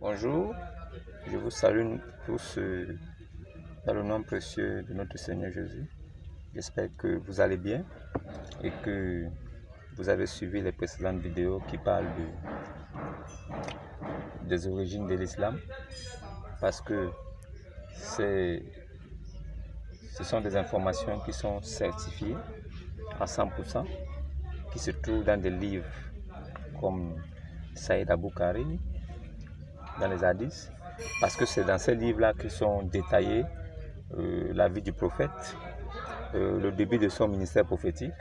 Bonjour, je vous salue tous dans le nom précieux de notre Seigneur Jésus. J'espère que vous allez bien et que vous avez suivi les précédentes vidéos qui parlent des origines de l'islam, parce que ce sont des informations qui sont certifiées à 100%, qui se trouvent dans des livres comme Saïd Aboukari, dans les hadiths, parce que c'est dans ces livres-là que sont détaillés la vie du prophète, le début de son ministère prophétique,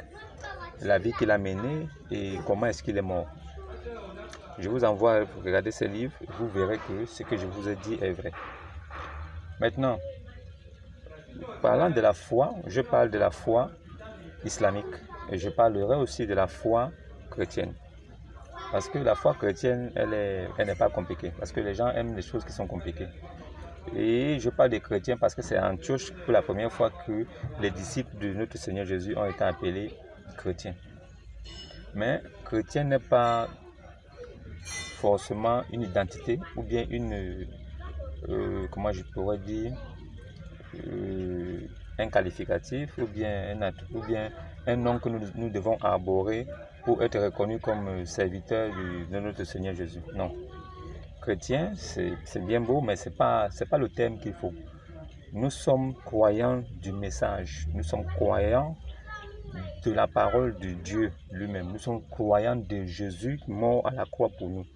la vie qu'il a menée et comment est-ce qu'il est mort. Je vous envoie à regarder ces livres, vous verrez que ce que je vous ai dit est vrai. Maintenant, parlant de la foi, je parle de la foi islamique et je parlerai aussi de la foi chrétienne. Parce que la foi chrétienne, elle n'est pas compliquée. Parce que les gens aiment les choses qui sont compliquées. Et je parle des chrétiens parce que c'est en Antioche pour la première fois que les disciples de notre Seigneur Jésus ont été appelés chrétiens. Mais chrétien n'est pas forcément une identité ou bien une, comment je pourrais dire, un qualificatif ou bien un nom que nous devons arborer pour être reconnus comme serviteurs de notre Seigneur Jésus. Non. Chrétien, c'est bien beau, mais ce n'est pas le terme qu'il faut. Nous sommes croyants du message. Nous sommes croyants de la parole de Dieu lui-même. Nous sommes croyants de Jésus mort à la croix pour nous.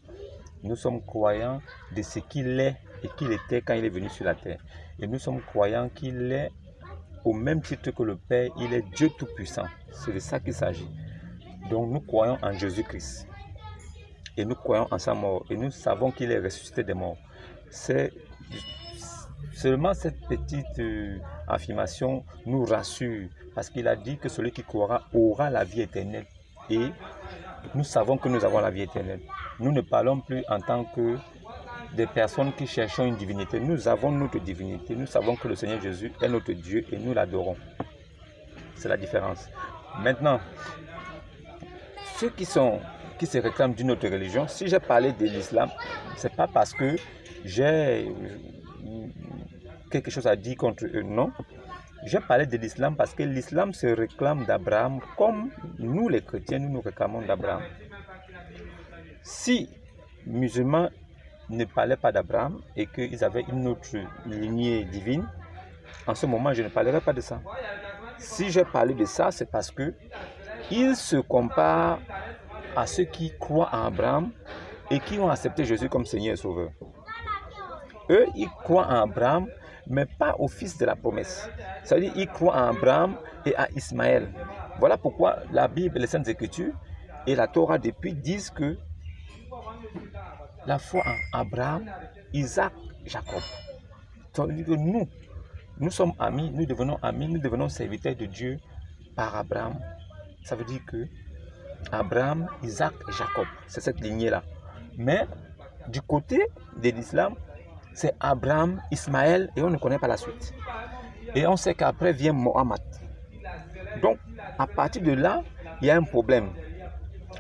Nous sommes croyants de ce qu'il est et qu'il était quand il est venu sur la terre. Et nous sommes croyants qu'il est au même titre que le Père, il est Dieu Tout-Puissant. C'est de ça qu'il s'agit. Donc nous croyons en Jésus-Christ. Et nous croyons en sa mort. Et nous savons qu'il est ressuscité des morts. C'est seulement cette petite affirmation nous rassure. Parce qu'il a dit que celui qui croira aura la vie éternelle. Et nous savons que nous avons la vie éternelle. Nous ne parlons plus en tant que des personnes qui cherchent une divinité. Nous avons notre divinité. Nous savons que le Seigneur Jésus est notre Dieu et nous l'adorons. C'est la différence. Maintenant, ceux qui se réclament d'une autre religion, si j'ai parlé de l'islam, ce n'est pas parce que j'ai quelque chose à dire contre eux, non. J'ai parlé de l'islam parce que l'islam se réclame d'Abraham comme nous les chrétiens, nous nous réclamons d'Abraham. Si les musulmans ne parlaient pas d'Abraham et qu'ils avaient une autre lignée divine, en ce moment je ne parlerai pas de ça. Si j'ai parlé de ça, c'est parce que ils se comparent à ceux qui croient en Abraham et qui ont accepté Jésus comme Seigneur et Sauveur. Eux, ils croient en Abraham, mais pas au fils de la promesse. C'est-à-dire qu'ils croient en Abraham et à Ismaël. Voilà pourquoi la Bible, les Saintes Écritures et la Torah depuis disent que la foi en Abraham, Isaac, Jacob. C'est-à-dire que nous sommes amis, nous devenons serviteurs de Dieu par Abraham. Ça veut dire que Abraham, Isaac, Jacob, c'est cette lignée-là. Mais du côté de l'islam, c'est Abraham, Ismaël, et on ne connaît pas la suite. Et on sait qu'après vient Mohammed. Donc, à partir de là, il y a un problème.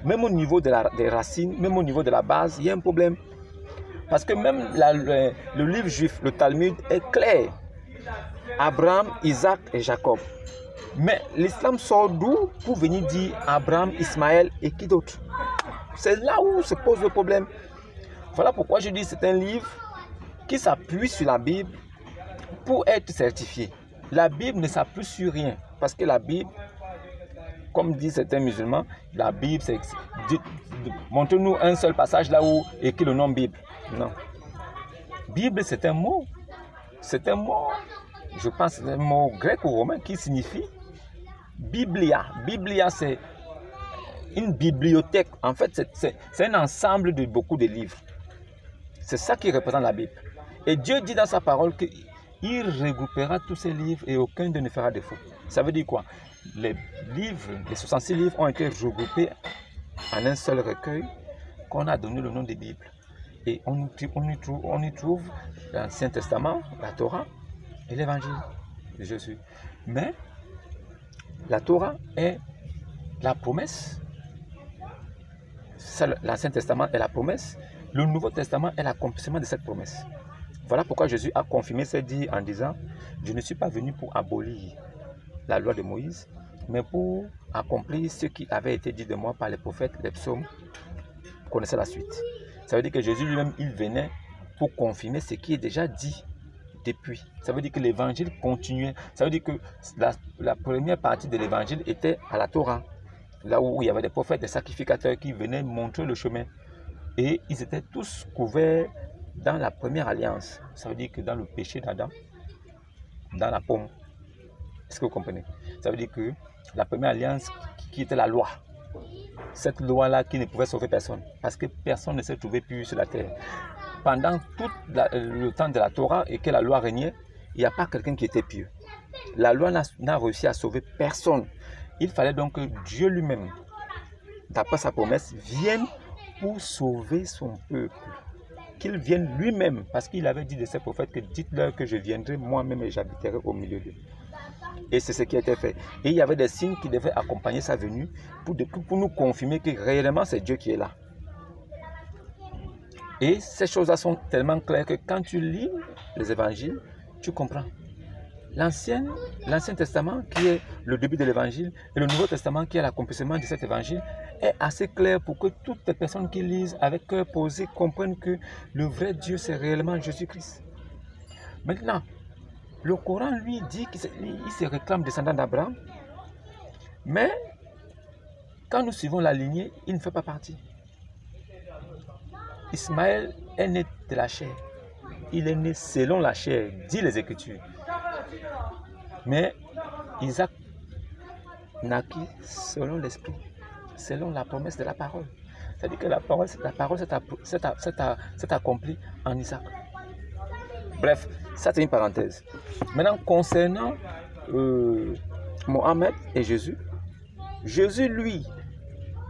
Même au niveau des racines, même au niveau de la base, il y a un problème. Parce que même le livre juif, le Talmud, est clair. Abraham, Isaac et Jacob. Mais l'islam sort d'où pour venir dire Abraham, Ismaël et qui d'autre? C'est là où se pose le problème. Voilà pourquoi je dis que c'est un livre qui s'appuie sur la Bible pour être certifié. La Bible ne s'appuie sur rien. Parce que la Bible, comme disent certains musulmans, la Bible, c'est... Montre-nous un seul passage là où écrit le nom Bible. Non. Bible, c'est un mot. C'est un mot, je pense, c'est un mot grec ou romain qui signifie Biblia. Biblia, c'est une bibliothèque. En fait, c'est un ensemble de beaucoup de livres. C'est ça qui représente la Bible. Et Dieu dit dans sa parole qu'il regroupera tous ces livres et aucun d'eux ne fera défaut. Ça veut dire quoi? Les livres, les 66 livres ont été regroupés en un seul recueil qu'on a donné le nom de Bible. Et on y trouve l'Ancien Testament, la Torah et l'Évangile de Jésus. Mais la Torah est la promesse. L'Ancien Testament est la promesse. Le Nouveau Testament est l'accomplissement de cette promesse. Voilà pourquoi Jésus a confirmé ses dires en disant « Je ne suis pas venu pour abolir la loi de Moïse, mais pour accomplir ce qui avait été dit de moi par les prophètes, les psaumes. » Vous connaissez la suite. Ça veut dire que Jésus lui-même, il venait pour confirmer ce qui est déjà dit depuis. Ça veut dire que l'évangile continuait. Ça veut dire que la première partie de l'évangile était à la Torah, là où il y avait des prophètes, des sacrificateurs qui venaient montrer le chemin. Et ils étaient tous couverts dans la première alliance. Ça veut dire que dans le péché d'Adam, dans la pomme. Est-ce que vous comprenez? Ça veut dire que la première alliance qui était la loi, cette loi-là qui ne pouvait sauver personne, parce que personne ne s'est trouvé pur sur la terre. Pendant tout le temps de la Torah et que la loi régnait, il n'y a pas quelqu'un qui était pur. La loi n'a réussi à sauver personne. Il fallait donc que Dieu lui-même, d'après sa promesse, vienne pour sauver son peuple. Qu'il vienne lui-même, parce qu'il avait dit de ses prophètes que dites-leur que je viendrai moi-même et j'habiterai au milieu d'eux. Et c'est ce qui a été fait. Et il y avait des signes qui devaient accompagner sa venue pour nous confirmer que réellement c'est Dieu qui est là. Et ces choses-là sont tellement claires que quand tu lis les évangiles, tu comprends. L'Ancien Testament, qui est le début de l'évangile, et le Nouveau Testament, qui est l'accomplissement de cet évangile, est assez clair pour que toutes les personnes qui lisent avec cœur posé comprennent que le vrai Dieu, c'est réellement Jésus-Christ. Maintenant, le Coran, lui, dit qu'il se réclame descendant d'Abraham, mais quand nous suivons la lignée, il ne fait pas partie. Ismaël est né de la chair. Il est né selon la chair, dit les Écritures. Mais Isaac naquit selon l'esprit, selon la promesse de la parole. C'est-à-dire que la parole s'est accomplie en Isaac. Bref, ça c'est une parenthèse. Maintenant, concernant Mohammed et Jésus, Jésus, lui,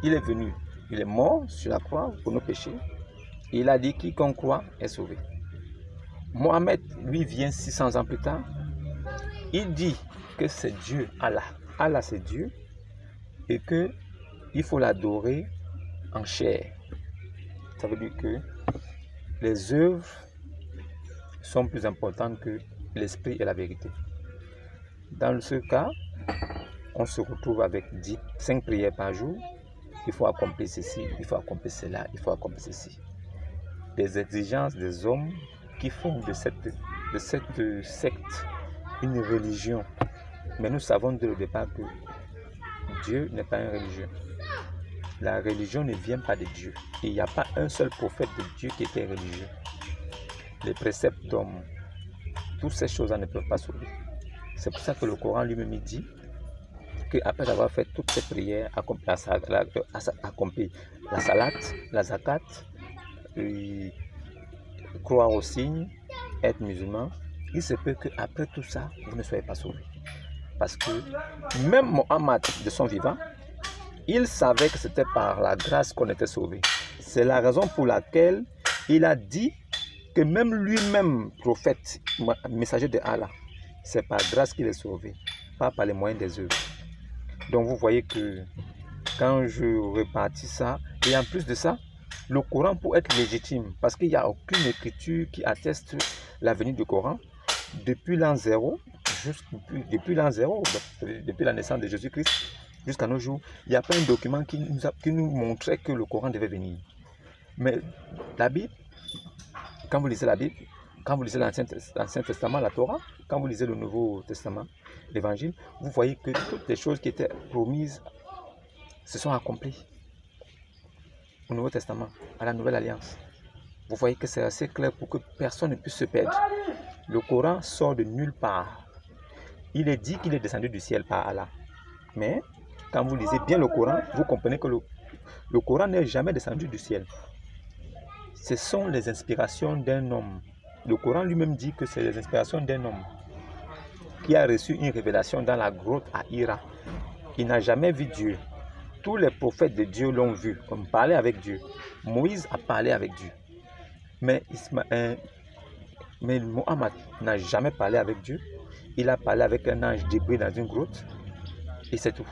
il est venu, il est mort sur la croix pour nos péchés. Il a dit quiconque croit est sauvé. Mohammed, lui, vient 600 ans plus tard. Il dit que c'est Dieu, Allah. Allah, c'est Dieu. Et qu'il faut l'adorer en chair. Ça veut dire que les œuvres sont plus importantes que l'esprit et la vérité. Dans ce cas, on se retrouve avec 5 prières par jour. Il faut accomplir ceci, il faut accomplir cela, il faut accomplir ceci. Des exigences des hommes qui font de cette secte une religion. Mais nous savons dès le départ que Dieu n'est pas un religieux. La religion ne vient pas de Dieu. Il n'y a pas un seul prophète de Dieu qui était religieux. Les préceptes d'hommes, toutes ces choses-là ne peuvent pas sauver. C'est pour ça que le Coran lui-même dit qu'après avoir fait toutes ces prières, accomplir la salat, la zakat, croire aux signes, être musulman, il se peut qu'après tout ça, vous ne soyez pas sauvés. Parce que même Mohammed, de son vivant, il savait que c'était par la grâce qu'on était sauvé. C'est la raison pour laquelle il a dit que même lui-même, prophète, messager de Allah, c'est par grâce qu'il est sauvé, pas par les moyens des œuvres. Donc vous voyez que quand je répartis ça, et en plus de ça, le Coran pour être légitime, parce qu'il n'y a aucune écriture qui atteste la venue du Coran, depuis l'an 0, depuis la naissance de Jésus-Christ, jusqu'à nos jours, il n'y a pas un document qui nous montrait que le Coran devait venir. Mais la Bible, quand vous lisez la Bible, quand vous lisez l'Ancien Testament, la Torah, quand vous lisez le Nouveau Testament, l'Évangile, vous voyez que toutes les choses qui étaient promises se sont accomplies au Nouveau Testament, à la Nouvelle Alliance. Vous voyez que c'est assez clair pour que personne ne puisse se perdre. Le Coran sort de nulle part. Il est dit qu'il est descendu du ciel par Allah. Mais quand vous lisez bien le Coran, vous comprenez que le Coran n'est jamais descendu du ciel. Ce sont les inspirations d'un homme. Le Coran lui-même dit que c'est les inspirations d'un homme qui a reçu une révélation dans la grotte à Hira. Il n'a jamais vu Dieu. Tous les prophètes de Dieu l'ont vu, ont parlé avec Dieu. Moïse a parlé avec Dieu. Mais Mohammed n'a jamais parlé avec Dieu. Il a parlé avec un ange débris dans une grotte. Et c'est tout.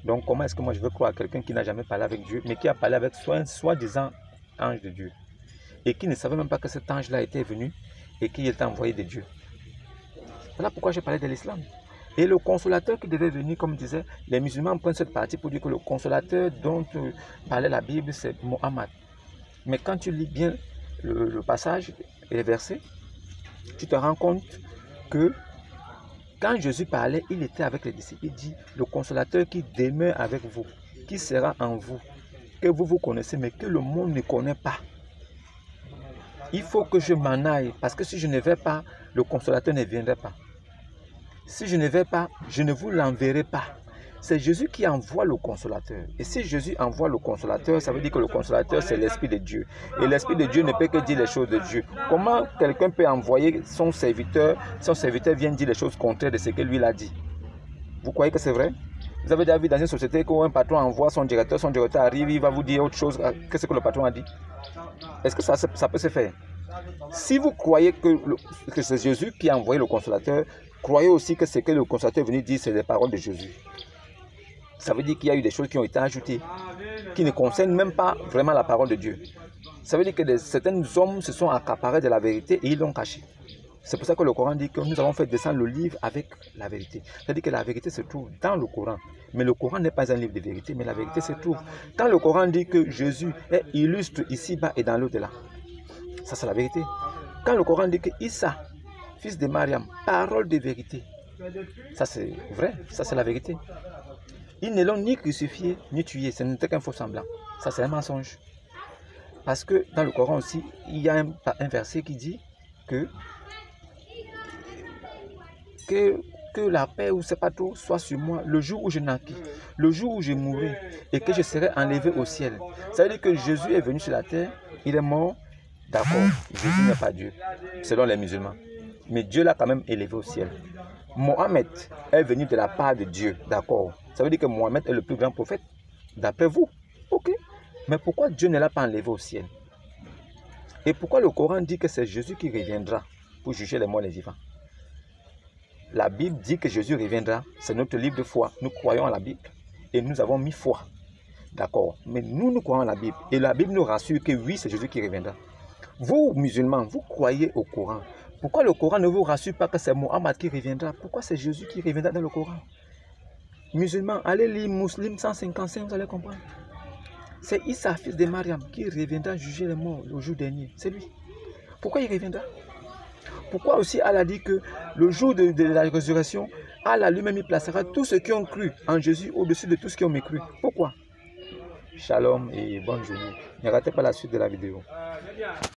Donc comment est-ce que moi je veux croire à quelqu'un qui n'a jamais parlé avec Dieu, mais qui a parlé avec un soi-disant ange de Dieu? et qui ne savaient même pas que cet ange-là était venu et qu'il était envoyé de Dieu. Voilà pourquoi j'ai parlé de l'islam. Et le consolateur qui devait venir, comme disait, les musulmans prennent cette partie pour dire que le consolateur dont parlait la Bible, c'est Mohammed. Mais quand tu lis bien le passage et les versets, tu te rends compte que quand Jésus parlait, il était avec les disciples. Il dit, le consolateur qui demeure avec vous, qui sera en vous, que vous connaissez, mais que le monde ne connaît pas. Il faut que je m'en aille, parce que si je ne vais pas, le consolateur ne viendra pas. Si je ne vais pas, je ne vous l'enverrai pas. C'est Jésus qui envoie le consolateur. Et si Jésus envoie le consolateur, ça veut dire que le consolateur, c'est l'Esprit de Dieu. Et l'Esprit de Dieu ne peut que dire les choses de Dieu. Comment quelqu'un peut envoyer son serviteur vient dire les choses contraires de ce que lui l'a dit? Vous croyez que c'est vrai? Vous avez déjà vu dans une société qu'un patron envoie son directeur arrive, il va vous dire autre chose que ce que le patron a dit. Est-ce que ça peut se faire? Si vous croyez que c'est Jésus qui a envoyé le consolateur, croyez aussi que ce que le consolateur est venu dire, c'est les paroles de Jésus. Ça veut dire qu'il y a eu des choses qui ont été ajoutées, qui ne concernent même pas vraiment la parole de Dieu. Ça veut dire que certains hommes se sont accaparés de la vérité et ils l'ont caché. C'est pour ça que le Coran dit que nous avons fait descendre le livre avec la vérité. C'est-à-dire que la vérité se trouve dans le Coran. Mais le Coran n'est pas un livre de vérité, mais la vérité se trouve. Quand le Coran dit que Jésus est illustre ici-bas et dans l'au-delà, ça c'est la vérité. Quand le Coran dit que Issa, fils de Mariam, parole de vérité, ça c'est vrai, ça c'est la vérité. Ils ne l'ont ni crucifié, ni tué, ce n'était qu'un faux semblant. Ça c'est un mensonge. Parce que dans le Coran aussi, il y a un verset qui dit que la paix ou c'est pas tout soit sur moi le jour où je naquis, le jour où je mourrai et que je serai enlevé au ciel. Ça veut dire que Jésus est venu sur la terre, il est mort, d'accord, Jésus n'est pas Dieu, selon les musulmans. Mais Dieu l'a quand même élevé au ciel. Mohammed est venu de la part de Dieu, d'accord. Ça veut dire que Mohammed est le plus grand prophète, d'après vous. Ok. Mais pourquoi Dieu ne l'a pas enlevé au ciel? Et pourquoi le Coran dit que c'est Jésus qui reviendra pour juger les morts et les vivants? La Bible dit que Jésus reviendra, c'est notre livre de foi. Nous croyons à la Bible et nous avons mis foi. D'accord. Mais nous croyons à la Bible. Et la Bible nous rassure que oui, c'est Jésus qui reviendra. Vous, musulmans, vous croyez au Coran. Pourquoi le Coran ne vous rassure pas que c'est Mohammed qui reviendra? Pourquoi c'est Jésus qui reviendra dans le Coran? Musulmans, allez lire Muslim 155, vous allez comprendre. C'est Issa, fils de Mariam, qui reviendra juger les morts le jour dernier. C'est lui. Pourquoi il reviendra? Pourquoi aussi Allah dit que le jour de la résurrection, Allah lui-même il placera tous ceux qui ont cru en Jésus au-dessus de tous ceux qui ont mécru? Pourquoi? Shalom et bonne journée. Ne ratez pas la suite de la vidéo.